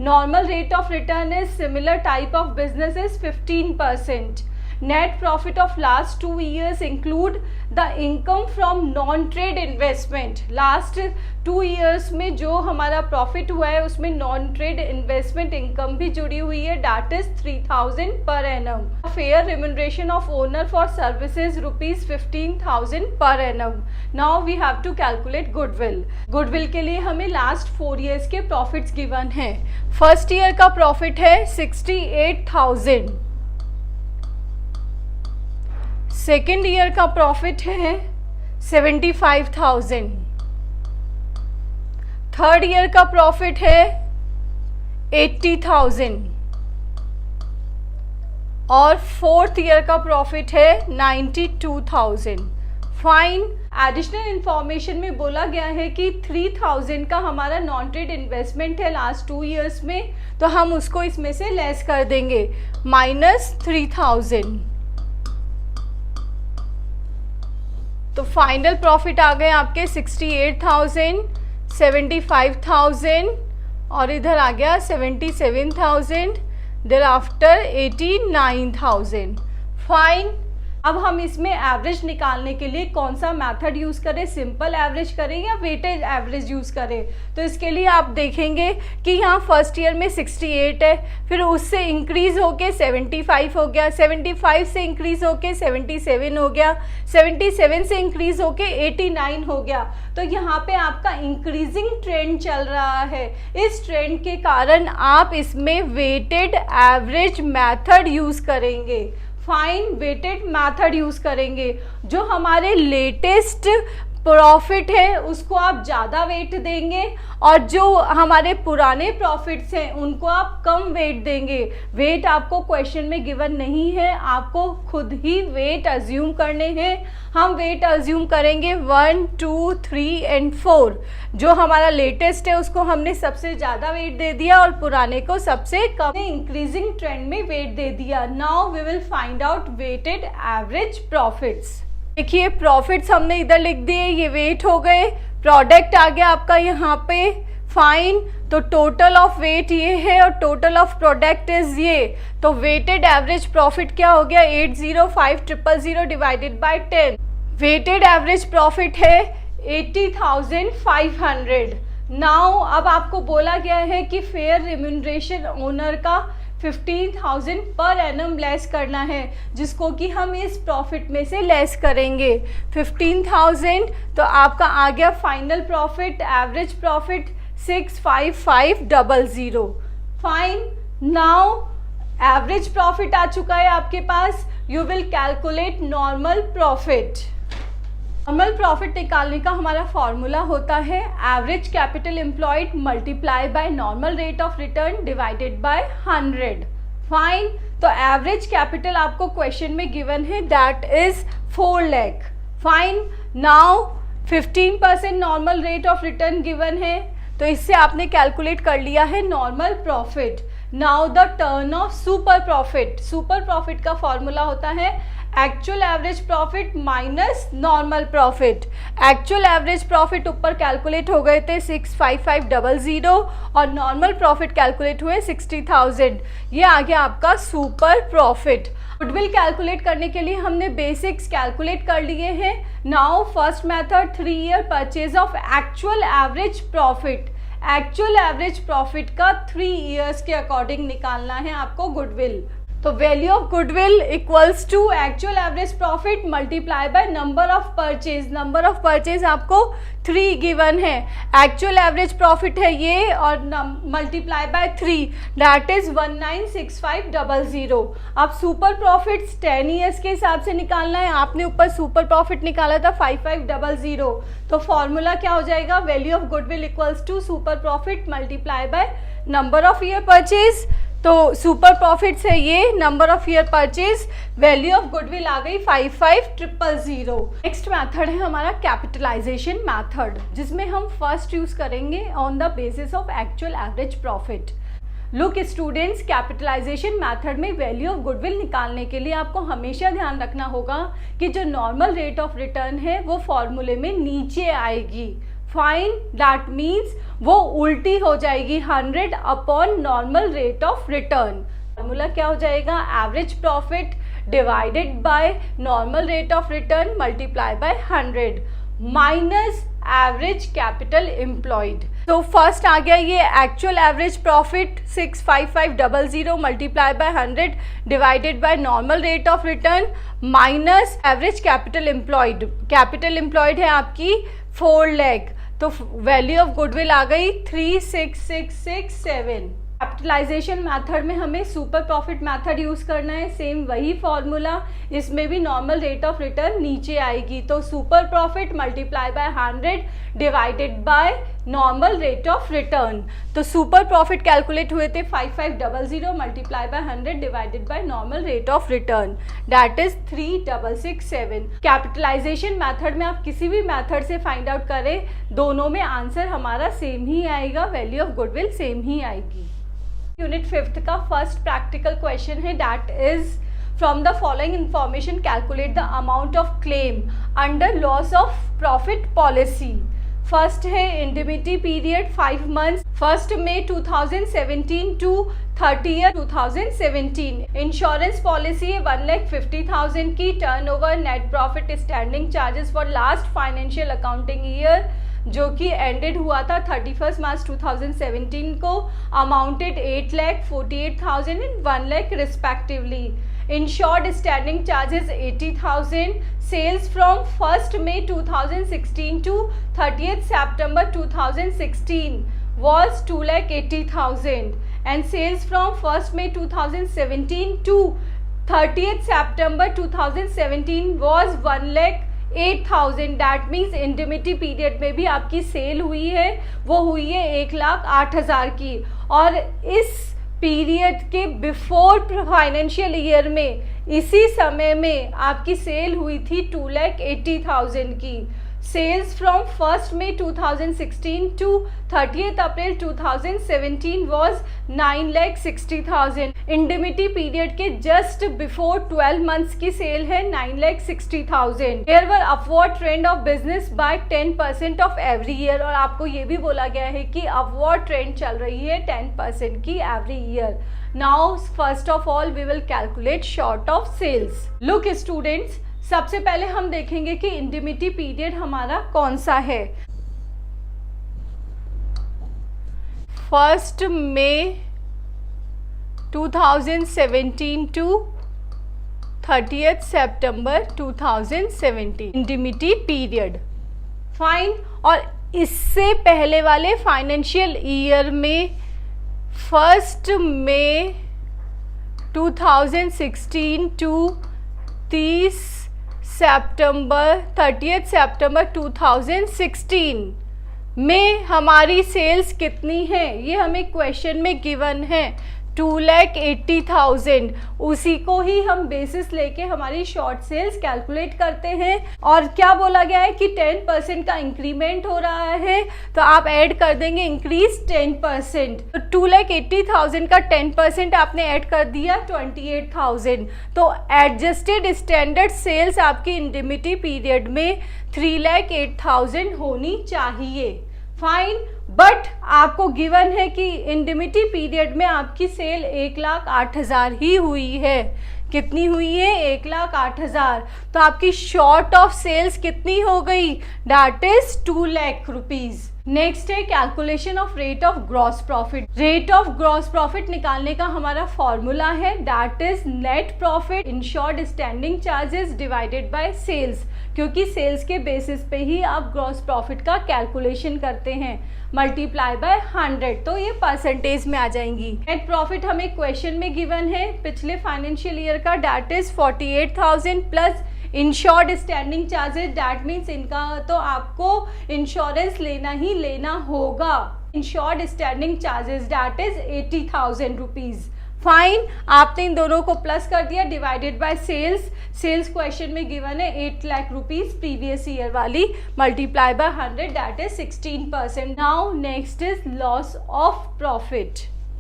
Normal rate of return is similar type of business is 15%. Net profit of last 2 years include the income from non-trade investment. Last 2 years में जो हमारा profit हुआ है उसमें non trade investment income भी जुड़ी हुई है, that is 3,000 per annum. Fair remuneration of owner for services ₹15,000 per annum. Now we have to calculate goodwill. Goodwill के लिए हमें लास्ट 4 years के प्रॉफिट्स गिवन है। फर्स्ट ईयर का प्रॉफिट है 68,000, सेकेंड ईयर का प्रॉफिट है 75,000, थर्ड ईयर का प्रॉफिट है 80,000 और फोर्थ ईयर का प्रॉफिट है 92,000। फाइन। एडिशनल इंफॉर्मेशन में बोला गया है कि 3,000 का हमारा नॉन ट्रेड इन्वेस्टमेंट है लास्ट 2 years में, तो हम उसको इसमें से लेस कर देंगे -3,000। तो फाइनल प्रॉफिट आ गए आपके 68,000, 75,000 और इधर आ गया 77,000, देयर आफ्टर 89,000। फाइन। अब हम इसमें एवरेज निकालने के लिए कौन सा मेथड यूज़ करें, सिंपल एवरेज करें या वेटेज एवरेज यूज़ करें। तो इसके लिए आप देखेंगे कि यहाँ फर्स्ट ईयर में 68 है, फिर उससे इंक्रीज़ होके 75 हो गया, 75 से इंक्रीज़ होके 77 हो गया, 77 से इंक्रीज़ होके 89 हो गया। तो यहाँ पे आपका इंक्रीजिंग ट्रेंड चल रहा है। इस ट्रेंड के कारण आप इसमें वेटेड एवरेज मेथड यूज़ करेंगे। फाइन, वेटेड मेथड यूज़ करेंगे। जो हमारे लेटेस्ट प्रॉफिट है उसको आप ज़्यादा वेट देंगे और जो हमारे पुराने प्रॉफिट्स हैं उनको आप कम वेट देंगे। वेट आपको क्वेश्चन में गिवन नहीं है, आपको खुद ही वेट अज्यूम करने हैं। हम वेट अज्यूम करेंगे 1, 2, 3 and 4। जो हमारा लेटेस्ट है उसको हमने सबसे ज़्यादा वेट दे दिया और पुराने को सबसे कम, इंक्रीजिंग ट्रेंड में वेट दे दिया। Now we will find out weighted average profits. देखिए प्रॉफिट्स हमने इधर लिख दिए, ये वेट हो गए, प्रोडक्ट आ गया आपका यहाँ पे। फाइन। तो टोटल ऑफ वेट ये है और टोटल ऑफ प्रोडक्ट इज ये। तो वेटेड एवरेज प्रॉफिट क्या हो गया, 805,000 divided by 10। Weighted average profit है 80,500। नाउ अब आपको बोला गया है कि फेयर रिम्यूनरेशन ओनर का 15,000 पर एनम लेस करना है, जिसको कि हम इस प्रॉफिट में से लेस करेंगे 15,000। तो आपका आ गया final profit, average profit 65500। Fine. Now average profit आ चुका है आपके पास, you will calculate normal profit. Normal profit निकालने का हमारा फॉर्मूला होता है average capital employed multiply by normal rate of return divided by 100। Fine. तो एवरेज कैपिटल आपको क्वेश्चन में गिवन है, that is 4 lakh। Fine. Now 15% normal rate of return given है, तो इससे आपने कैलकुलेट कर लिया है normal profit. Now the turn off super profit. Super profit का फॉर्मूला होता है actual average profit minus normal profit. Actual average profit ऊपर कैलकुलेट हो गए थे 65500 और नॉर्मल प्रॉफिट कैलकुलेट हुए 60,000। ये आ गया आपका सुपर प्रॉफिट। गुडविल कैलकुलेट करने के लिए हमने बेसिक्स कैलकुलेट कर लिए हैं। Now first method 3 year purchase of actual average profit. Actual average profit का 3 years के अकॉर्डिंग निकालना है आपको गुडविल। तो value of goodwill equals to actual average profit multiply by number of purchase. Number of purchase आपको 3 given है, actual average profit है ये, और मल्टीप्लाई बाय 3 दैट इज 196500। अब सुपर प्रॉफिट्स 10 ईयर्स के हिसाब से निकालना है, आपने ऊपर सुपर प्रॉफिट निकाला था 5500, तो फॉर्मूला क्या हो जाएगा, value of goodwill equals to super profit multiply by number of year purchase. तो सुपर प्रॉफिट्स है ये, number of year purchase, value of goodwill आ गई 55000। नेक्स्ट मेथड है हमारा कैपिटलाइजेशन मेथड, जिसमें हम फर्स्ट यूज करेंगे on the basis of actual average profit. Look students, capitalization method में वैल्यू ऑफ गुडविल निकालने के लिए आपको हमेशा ध्यान रखना होगा कि जो नॉर्मल रेट ऑफ रिटर्न है वो फॉर्मूले में नीचे आएगी। फाइन, दैट मीन्स वो उल्टी हो जाएगी 100 upon normal rate of return. Formula क्या हो जाएगा, average profit divided by normal rate of return multiply by 100 minus average capital employed. तो फर्स्ट आ गया ये actual average profit 65500 multiply by 100 divided by normal rate of return minus average capital employed. Capital employed है आपकी 4 लाख, तो value of goodwill आ गई 36667। Capitalisation method में हमें सुपर प्रॉफिट मेथड यूज करना है, सेम वही फॉर्मूला, इसमें भी नॉर्मल रेट ऑफ रिटर्न नीचे आएगी। तो super profit multiply by 100 divided by normal rate of return. तो सुपर प्रॉफिट कैलकुलेट हुए थे 5500 multiply by 100 divided by normal rate of return, that is 3667। Capitalization method में आप किसी भी मेथड से फाइंड आउट करें, दोनों में आंसर हमारा सेम ही आएगा, वैल्यू ऑफ गुडविल सेम ही आएगी। यूनिट 5th का फर्स्ट प्रैक्टिकल क्वेश्चन है, that is from the following information calculate the amount of claim under loss of profit policy. First है indemnity period 5 months, 1 May 2017 to 30 2017। Insurance policy है 1,50,000 की। Turnover, net profit, standing charges for last financial accounting year जो कि ended हुआ था 31 March 2017 को, amounted 8,48,000 and 1 lakh respectively. Insured standing charges 80,000। Sales from 1 May 2016 to 30 September 2016 was 2,80,000 and sales from 1 May 2017 to 30 September 2017 was 1,08,000। That means इंडिमिटी period में भी आपकी cell हुई है, वो हुई है 1,08,000 की, और इस पीरियड के बिफोर फाइनेंशियल ईयर में इसी समय में आपकी सेल हुई थी 2,80,000 की। Sales from 1 May 2016 to 30 April 2017 was 9,60,000। Indemnity period के जस्ट बिफोर 12 मंथ्स की सेल है 9,60,000। There were upward trend of business by 10% of every year, और आपको ये भी बोला गया है कि अपवर्ड ट्रेंड चल रही है 10% की every year. Now first of all we will calculate short of sales. Look students, सबसे पहले हम देखेंगे कि इंडिमिटी पीरियड हमारा कौन सा है। 1 May 2017 to 30 September 2017 indemnity period. Fine, और इससे पहले वाले फाइनेंशियल ईयर में 1 मई 2016 टू 30 September 2016 में हमारी सेल्स कितनी है, ये हमें क्वेश्चन में गिवन है 2,80,000। उसी को ही हम बेसिस लेके हमारी शॉर्ट सेल्स कैलकुलेट करते हैं, और क्या बोला गया है कि 10% का इंक्रीमेंट हो रहा है, तो आप ऐड कर देंगे इंक्रीज 10%। तो 2,80,000 का 10% आपने ऐड कर दिया 28,000। तो एडजस्टेड स्टैंडर्ड सेल्स आपकी इंडिमिटी पीरियड में 3,08,000 होनी चाहिए। फाइन, बट आपको गिवन है कि इंडिमिटी पीरियड में आपकी सेल 1,08,000 ही हुई है। कितनी हुई है? 1,08,000। तो आपकी शॉर्ट ऑफ सेल्स कितनी हो गई? That is 2 lakh rupees. Next है calculation of rate of gross profit. Rate of gross profit निकालने का हमारा फॉर्मूला है that is net profit insured standing charges divided by sales, क्योंकि सेल्स के बेसिस पे ही आप ग्रॉस प्रॉफिट का कैलकुलेशन करते हैं, मल्टीप्लाई बाय 100, तो ये परसेंटेज में आ जाएंगी। नेट प्रॉफिट हमें क्वेश्चन में गिवन है पिछले फाइनेंशियल ईयर का, that is 48,000 plus insured standing charges, that means इनका तो आपको इंश्योरेंस लेना ही लेना होगा। Insured standing charges that is 80,000 rupees. Fine, आपने इन दोनों को प्लस कर दिया, divided by sales. Sales question में गिवन है 8 लाख रुपीज प्रीवियस ईयर वाली, multiply by 100 that is 16%। Now next is loss of profit.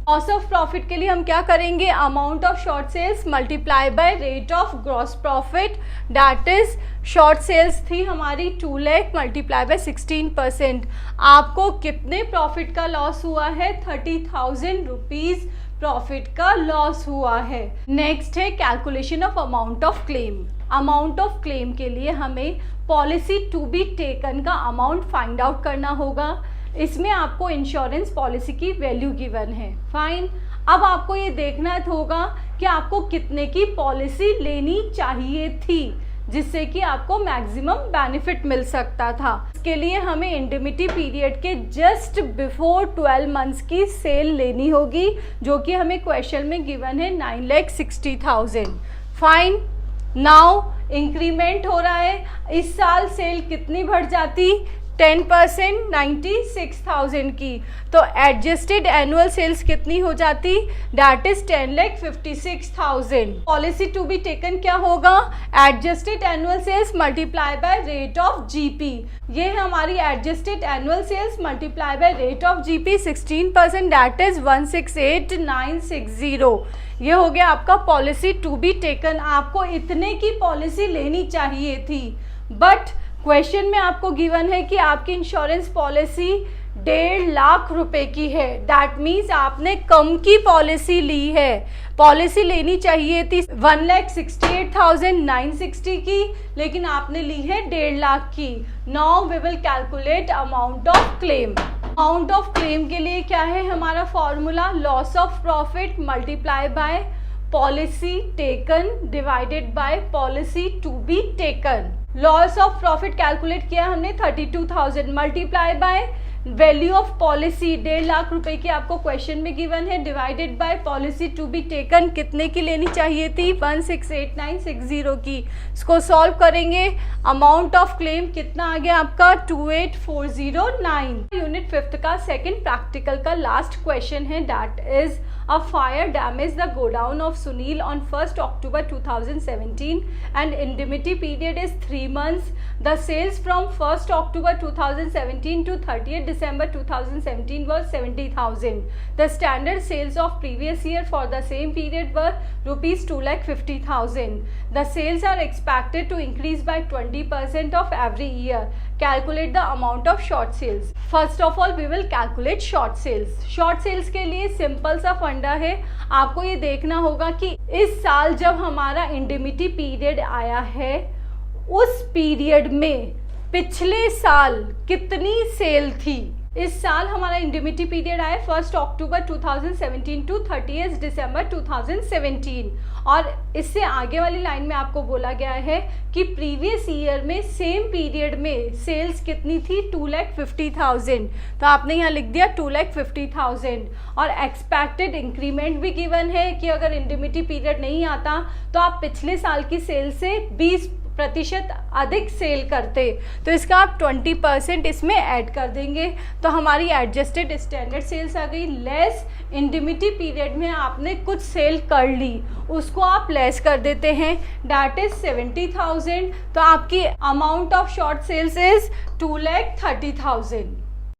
Loss of profit के लिए हम क्या करेंगे, amount of short sales multiply by rate of gross profit, that is short sales थी हमारी 2 lakh multiply by 16%। आपको कितने प्रॉफिट का लॉस हुआ है, 30,000 रुपीज प्रॉफिट का लॉस हुआ है। नेक्स्ट है calculation of amount of claim. Amount of claim के लिए हमें पॉलिसी टू बी टेकन का अमाउंट फाइंड आउट करना होगा। इसमें आपको इंश्योरेंस पॉलिसी की वैल्यू गिवन है। फाइन, अब आपको ये देखना होगा कि आपको कितने की पॉलिसी लेनी चाहिए थी जिससे कि आपको मैक्सिमम बेनिफिट मिल सकता था। इसके लिए हमें इंडिमिटी पीरियड के जस्ट बिफोर 12 मंथ्स की सेल लेनी होगी, जो कि हमें क्वेश्चन में गिवन है 9,60,000। फाइन, नाउ इंक्रीमेंट हो रहा है, इस साल सेल कितनी बढ़ जाती, 10%, 96,000 की, तो एडजस्टेड एनुअल सेल्स कितनी हो जाती, that is 10,56,000। Policy to be taken क्या होगा, adjusted annual sales multiply by rate of GP. ये है हमारी adjusted annual sales multiply by rate of GP 16%, that is 168,960। ये हो गया आपका पॉलिसी टू बी टेकन। आपको इतने की पॉलिसी लेनी चाहिए थी, बट क्वेश्चन में आपको गिवन है कि आपकी इंश्योरेंस पॉलिसी 1.5 लाख रुपए की है, दैट मीन्स आपने कम की पॉलिसी ली है। पॉलिसी लेनी चाहिए थी 1,68,960 की, लेकिन आपने ली है 1.5 लाख की। Now we will calculate amount of claim. Amount of claim के लिए क्या है हमारा formula, loss of profit multiply by policy taken divided by policy to be taken. Loss of profit calculate किया हमने 32,000 multiply by value of policy 1.5 lakh रुपए की आपको क्वेश्चन में गिवन है, divided by policy to be taken कितने की लेनी चाहिए थी, 168,960 की। इसको सॉल्व करेंगे, अमाउंट ऑफ क्लेम कितना आ गया आपका 28,409। यूनिट 5th का सेकंड प्रैक्टिकल का लास्ट क्वेश्चन है, that is A fire damaged the godown of Sunil on 1st October 2017 and indemnity period is 3 months. The sales from 1st October 2017 to 30th December 2017 was 70,000. The standard sales of previous year for the same period were rupees 2,50,000. The sales are expected to increase by 20% of every year. Calculate the amount of short sales. First of all, we will calculate short sales. Short sales के लिए simple सा फंडा है, आपको ये देखना होगा कि इस साल जब हमारा इंडिमिटी पीरियड आया है, उस पीरियड में पिछले साल कितनी सेल थी। इस साल हमारा इंडिमिटी पीरियड आया 1st अक्टूबर 2017 टू 30th दिसंबर 2017, और इससे आगे वाली लाइन में आपको बोला गया है कि प्रीवियस ईयर में सेम पीरियड में सेल्स कितनी थी 2,50,000, तो आपने यहाँ लिख दिया 2,50,000। और एक्सपेक्टेड इंक्रीमेंट भी गिवन है कि अगर इंडिमिटी पीरियड नहीं आता तो आप पिछले साल की सेल से 20% अधिक सेल करते, तो इसका आप 20% इसमें ऐड कर देंगे, तो हमारी एडजस्टेड स्टैंडर्ड सेल्स आ गई लेस इंडिमिटी पीरियड में आपने कुछ सेल कर ली, उसको आप लेस कर देते हैं, दैट इज 70,000। तो आपकी amount of short sales is 2,30,000।